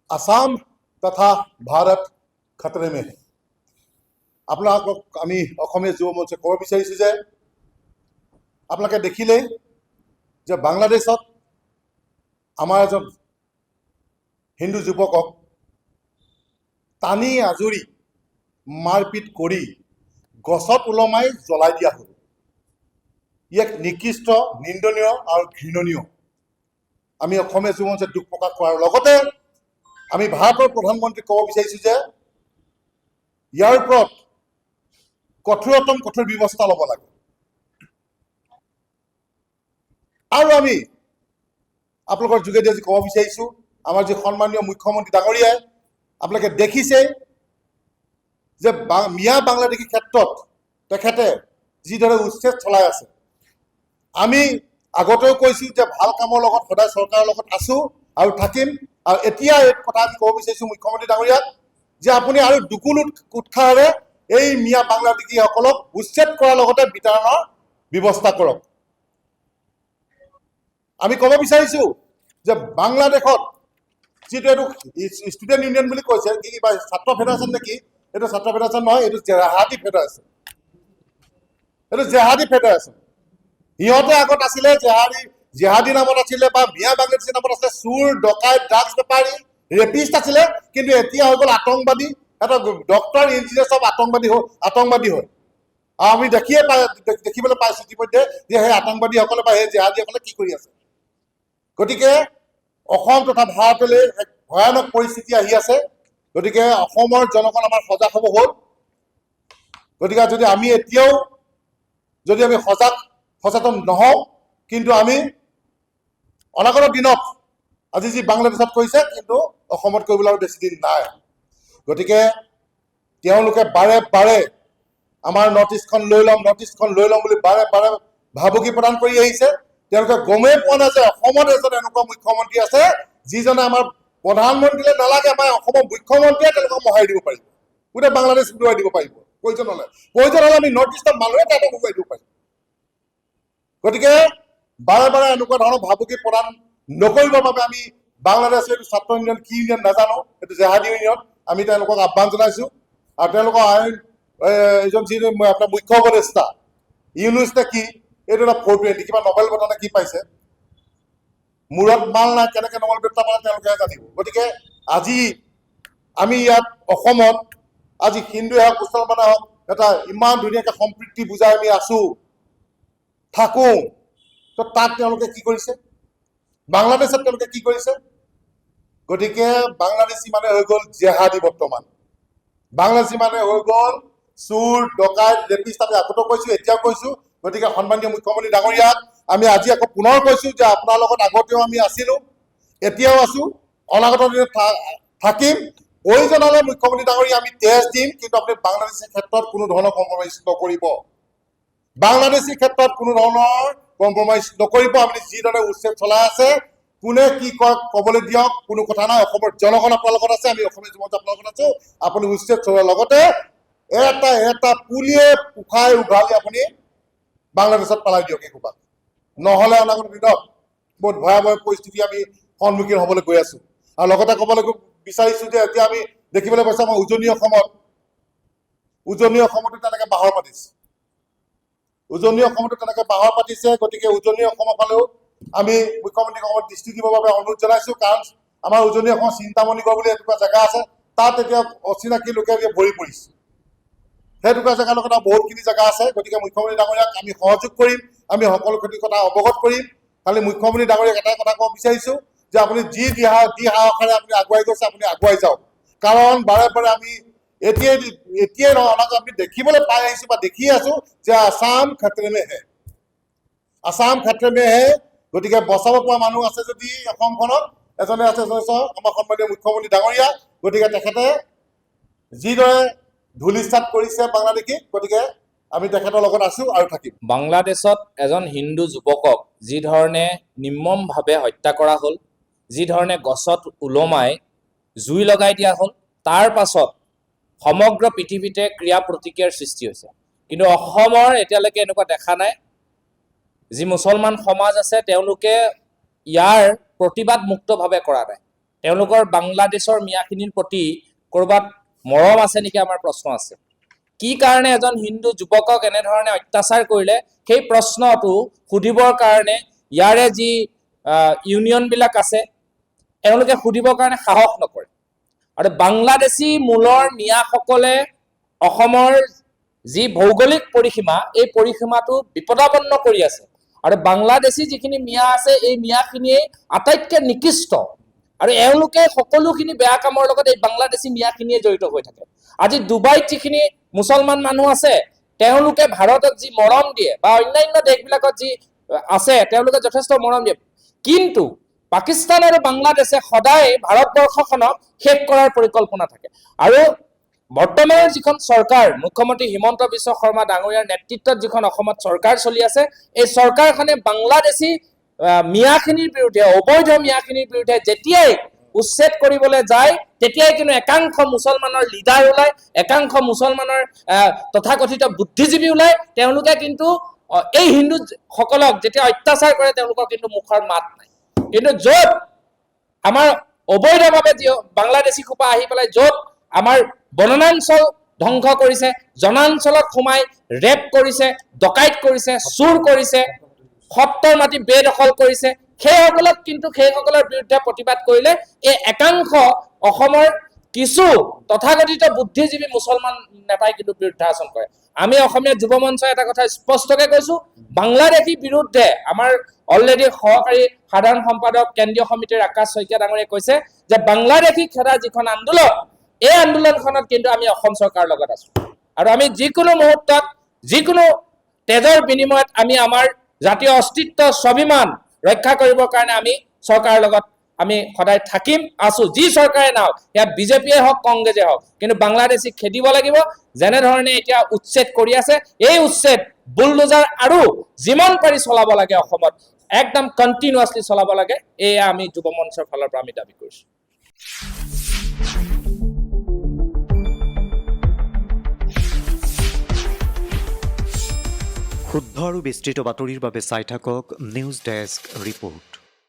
আসাম তথা ভাৰত খতৰে মে হে। আপোনালোকক আমি অসমীয়া যুৱ মঞ্চে ক'ব বিচাৰিছোঁ যে আপোনালোকে দেখিলেই যে বাংলাদেশত আমাৰ এজন হিন্দু যুৱকক টানি আজুৰি মাৰপিট কৰি গছত ওলমাই জ্বলাই দিয়া হ'ল। ইয়াক নিকৃষ্ট, নিন্দনীয় আৰু ঘৃণনীয়। আমি অসমীয়া যুৱ মঞ্চে দুখ প্ৰকাশ কৰাৰ লগতে আমি ভাৰতৰ প্ৰধানমন্ত্ৰীক ক'ব বিচাৰিছোঁ যে ইয়াৰ ওপৰত কঠোৰতম কঠোৰ ব্যৱস্থা ল'ব লাগে। আৰু আমি আপোনালোকৰ যোগেদি আজি ক'ব বিচাৰিছোঁ, আমাৰ যি সন্মানীয় মুখ্যমন্ত্ৰী ডাঙৰীয়াই আপোনালোকে দেখিছে যে মিয়া বাংলাদেশী ক্ষেত্ৰত তেখেতে যিদৰে উচ্ছেদ চলাই আছে। আমি আগতেও কৈছোঁ যে ভাল কামৰ লগত সদায় চৰকাৰৰ লগত আছোঁ আৰু থাকিম। আৰু এতিয়া এই কথা আমি ক'ব বিচাৰিছোঁ মুখ্যমন্ত্ৰী ডাঙৰীয়াক যে আপুনি আৰু দুগুণ উৎসাহেৰে এই মিয়া বাংলাদেশীসকলক উচ্ছেদ কৰাৰ লগতে বিতৰণৰ ব্যৱস্থা কৰক। আমি ক'ব বিচাৰিছোঁ যে বাংলাদেশত যিটো এইটো ষ্টুডেণ্ট ইউনিয়ন বুলি কৈছে, কিবা ছাত্ৰ ফেডাৰেশ্যন নেকি? এইটো ছাত্ৰ ফেডাৰেশ্যন নহয়, এইটো জেহাদী ফেডাৰেশ্যন। এইটো জেহাদী ফেডাৰেশ্যন। সিহঁতে আগত আছিলে জেহাদী নামত আছিলে বা মিয়া বাংলাদেশী নামত আছিলে, চুৰ, ডকাইত, ড্ৰাগছ বেপাৰী, ৰেপিষ্ট আছিলে। কিন্তু এতিয়া হৈ গ'ল আতংকবাদী। এটা ডক্টৰ, ইঞ্জিনিয়াৰ চব আতংকবাদী হয়। আৰু আমি দেখিবলৈ পাইছোঁ ইতিমধ্যে যে সেই আতংকবাদীসকলে বা সেই জেহাদীসকলে কি কৰি আছে। গতিকে অসম তথা ভাৰতলৈ এক ভয়ানক পৰিস্থিতি আহি আছে। গতিকে অসমৰ জনগণ আমাৰ সজাগ হ'ব হ'ল। গতিকে যদি আমি এতিয়াও আমি সচেতন নহওঁ, কিন্তু আমি অনাগত দিনত আজি যি বাংলাদেশত কৰিছে কিন্তু অসমত কৰিবলৈ আৰু বেছি দিন নাই। গতিকে তেওঁলোকে বাৰে বাৰে আমাৰ নৰ্থ ইষ্টখন লৈ ল'ম বুলি বাৰে বাৰে ভাবুকি প্ৰদান কৰি আহিছে। তেওঁলোকে গমেই পোৱা নাই যে অসমত এজন এনেকুৱা মুখ্যমন্ত্ৰী আছে যিজনে আমাৰ প্ৰধানমন্ত্ৰীলৈ নালাগে, আমাৰ অসমৰ মুখ্যমন্ত্ৰীয়ে তেওঁলোকক সহায় দিব পাৰিব, গোটেই বাংলাদেশ উলিয়াই দিব পাৰিব। প্ৰয়োজন হ'লে আমি নৰ্থ ইষ্টৰ মানুহে তেওঁলোকক উলিয়াই দিব পাৰিম। গতিকে বাৰে বাৰে এনেকুৱা ধৰণৰ ভাবুকি প্ৰদান নকৰিবৰ বাবে আমি বাংলাদেশৰ এইটো ছাত্ৰ ইউনিয়ন কি ইউনিয়ন নাজানো, এইটো জেহাদী ইউনিয়ন, আমি তেওঁলোকক আহ্বান জনাইছোঁ। আৰু তেওঁলোকৰ এইজন যি আপোনাৰ মুখ্য উপদেষ্টা ইউনুছে কি এইটো এটা 420 কিবা নবেল বঁটা নে কি পাইছে, মূৰত মাল নাই, কেনেকৈ নবেল বঁটা পালে তেওঁলোকে জানিব। গতিকে আজি আমি ইয়াত অসমত আজি হিন্দুৱে হওক মুছলমানে হওক এটা ইমান ধুনীয়াকৈ সম্প্ৰীতি বুজাই আমি আছোঁ, থাকোঁ। তো তাত তেওঁলোকে কি কৰিছে, বাংলাদেশত তেওঁলোকে কি কৰিছে? গতিকে বাংলাদেশী মানে হৈ গ'ল জেহাদী। বৰ্তমান বাংলাদেশী মানে হৈ গ'ল চুৰ, ডকাইত, ৰেপিষ্ট। আমি আগতেও কৈছোঁ, এতিয়াও কৈছোঁ। গতিকে সন্মানীয় মুখ্যমন্ত্ৰী ডাঙৰীয়াক আমি আজি আকৌ পুনৰ কৈছোঁ যে আপোনাৰ লগত আগতেও আমি আছিলোঁ, এতিয়াও আছোঁ, অনাগত দিনত থাকিম। প্ৰয়োজন হ'লে মুখ্যমন্ত্ৰী ডাঙৰীয়া আমি তেজ দিম, কিন্তু আপুনি বাংলাদেশীৰ ক্ষেত্ৰত কোনো ধৰণৰ কম্প্ৰমাইজ নকৰিব। বাংলাদেশীৰ ক্ষেত্ৰত কোনো ধৰণৰ কম্প্ৰমাইজ নকৰিব। আপুনি যিদৰে উচ্ছেদ চলাই আছে, কোনে কি কয় ক'বলৈ দিয়ক, কোনো কথা নাই। অসমৰ জনগণ আপোনাৰ লগত আছে, আমি অসমীয়া যুৱ মঞ্চ আপোনাৰ লগত আছোঁ। আপুনি উচ্ছেদ চলোৱাৰ লগতে এটা এটা পুলিয়ে পোখাই উঘালি আপুনি বাংলাদেশত পেলাই দিয়ক একোবা, নহ'লে অনাগত দিনত বহুত ভয়াৱহ পৰিস্থিতি আমি সন্মুখীন হ'বলৈ গৈ আছোঁ। আৰু লগতে ক'বলৈ বিচাৰিছোঁ যে এতিয়া আমি দেখিবলৈ পাইছোঁ আমাৰ উজনি অসমতো তেনেকৈ বাহৰ পাতিছে। গতিকে উজনি অসমৰ ফালেও আমি মুখ্যমন্ত্ৰীক অসমত দৃষ্টি দিবৰ বাবে অনুৰোধ জনাইছোঁ। কাৰণ আমাৰ উজনি অসমৰ চিন্তামণিগড় বুলি এটুকুৰা জেগা আছে, তাত এতিয়া অচিনাকি লোকে ভৰি পৰিছে। সেইটুকুৰা জেগাৰ লগত বহুতখিনি জেগা আছে। গতিকে মুখ্যমন্ত্ৰী ডাঙৰীয়াক আমি সহযোগ কৰিম, আমি সকলো ক্ষতিৰ কথা অৱগত কৰিম। খালি মুখ্যমন্ত্ৰী ডাঙৰীয়াক এটাই কথা ক'ব বিচাৰিছোঁ যে আপুনি যি সাহসেৰে আপুনি আগুৱাই গৈছে, আপুনি আগুৱাই যাওক। কাৰণ বাৰে বাৰে আমি এতিয়াই নহয়, আমি দেখিবলৈ পাই আহিছোঁ বা দেখি আছোঁ যে আসাম খতৰে মে হে, আসাম খতৰে মে হে। গতিকে বচাব পৰা মানুহ আছে যদি অসমখনত এজনে আছে, আমাৰ সন্মানীয় মুখ্যমন্ত্ৰী ডাঙৰীয়া। গতিকে তেখেতে যিদৰে ধূলিসাৎ কৰিছে বাংলাদেশীক, গতিকে আমি তেখেতৰ লগত আছোঁ আৰু থাকিম। বাংলাদেশত এজন হিন্দু যুৱকক যি ধৰণে নিৰ্মমভাৱে হত্যা কৰা হ'ল, যি ধৰণে গছত ওলমাই জুই লগাই দিয়া হ'ল, তাৰ পাছত সমগ্ৰ পৃথিৱীতে ক্ৰিয়া প্ৰতিক্ৰিয়াৰ সৃষ্টি হৈছে। কিন্তু অসমৰ এতিয়ালৈকে এনেকুৱা দেখা নাই। যি মুছলমান সমাজ আছে তেওঁলোকে ইয়াৰ প্ৰতিবাদ মুক্তভাৱে কৰা নাই। তেওঁলোকৰ বাংলাদেশৰ মিয়াখিনিৰ প্ৰতি ক'ৰবাত মৰম আছে নেকি আমাৰ প্ৰশ্ন আছে। কি কাৰণে এজন হিন্দু যুৱকক এনেধৰণে অত্যাচাৰ কৰিলে সেই প্ৰশ্নটো সুধিবৰ কাৰণে ইয়াৰে যি ইউনিয়নবিলাক আছে তেওঁলোকে সুধিবৰ কাৰণে সাহস নকৰে। আৰু বাংলাদেশী মূলৰ মিয়াসকলে অসমৰ যি ভৌগোলিক পৰিসীমা এই পৰিসীমাটো বিপদাপন্ন কৰি আছে। আৰু বাংলাদেশী যিখিনি মিয়া আছে এই মিয়াখিনিয়ে আটাইতকৈ নিকৃষ্ট আৰু এওঁলোকে সকলোখিনি বেয়া কামৰ লগত এই বাংলাদেশী মিয়াখিনিয়ে জড়িত হৈ থাকে। আজি ডুবাইত যিখিনি মুছলমান মানুহ আছে তেওঁলোকে ভাৰতক যি মৰম দিয়ে বা অন্যান্য দেশবিলাকত যি আছে তেওঁলোকে যথেষ্ট মৰম দিয়ে, কিন্তু পাকিস্তান আৰু বাংলাদেশে সদায় ভাৰতবৰ্ষখনক শেষ কৰাৰ পৰিকল্পনা থাকে। আৰু বৰ্তমানৰ যিখন চৰকাৰ মুখ্যমন্ত্ৰী হিমন্ত বিশ্ব শৰ্মা ডাঙৰীয়াৰ নেতৃত্বত যিখন অসমত চৰকাৰ চলি আছে এই চৰকাৰখনে বাংলাদেশী মিয়াখিনিৰ বিৰুদ্ধে অবৈধ মিয়াখিনিৰ বিৰুদ্ধে যেতিয়াই উচ্ছেদ কৰিবলৈ যায় তেতিয়াই কিন্তু একাংশ মুছলমানৰ লিডাৰ ওলায়, একাংশ মুছলমানৰ তথাকথিত বুদ্ধিজীৱী ওলায়, তেওঁলোকে কিন্তু এই হিন্দুসকলক যেতিয়া অত্যাচাৰ কৰে তেওঁলোকৰ কিন্তু মুখৰ মাত নাই। কিন্তু য'ত আমাৰ অবৈধভাৱে বাংলাদেশী সোপা আহি পেলাই য'ত আমাৰ বনাঞ্চল ধ্বংস কৰিছে, জনাঞ্চলত সোমাই ৰেপ কৰিছে, ডকাইত কৰিছে, চুৰ কৰিছে, সত্ৰৰ মাটি বেদখল কৰিছে, সেইসকলৰ বিৰুদ্ধে প্ৰতিবাদ কৰিলে এই একাংশ অসমৰ কিছু তথাকথিত বুদ্ধিজীৱী মুছলমান নেতাই কিন্তু বিৰুদ্ধাচৰণ কৰে। আমি অসমীয়া যুৱ মঞ্চই এটা কথা স্পষ্টকৈ কৈছো, বাংলাদেশী বিৰুদ্ধে আমাৰ অলৰেডি সহকাৰী সাধাৰণ সম্পাদক কেন্দ্ৰীয় সমিতিৰ আকাশ শইকীয়া ডাঙৰীয়াই কৈছে যে বাংলাদেশী খেদা যিখন আন্দোলন এই আন্দোলনখনত কিন্তু আমি অসম চৰকাৰৰ লগত আছো। আৰু আমি যিকোনো মুহূৰ্তত যিকোনো তেজৰ বিনিময়ত আমি আমাৰ জাতীয় অস্তিত্ব স্বাভিমান ৰক্ষা কৰিবৰ কাৰণে আমি চৰকাৰৰ লগত আমি সদায় থাকিম, আছো। যি চৰকাৰে নাও সেয়া বিজেপিয়ে হওক কংগ্ৰেছে হওক, কিন্তু বাংলাদেশীক খেদিব লাগিব। যেনেধৰণে এতিয়া উচ্ছেদ কৰি আছে এই উচ্ছেদ বুলডোজাৰ আৰু যিমান পাৰি চলাব লাগে অসমত একদম কণ্টিনিউৱাছলি চলাব লাগে। এয়া আমি যুৱ মঞ্চৰ ফালৰ পৰা আমি দাবী কৰিছো। শুদ্ধ আৰু বিস্তৃত বাতৰিৰ বাবে চাই থাকক নিউজ ডেস্ক ৰিপোৰ্ট।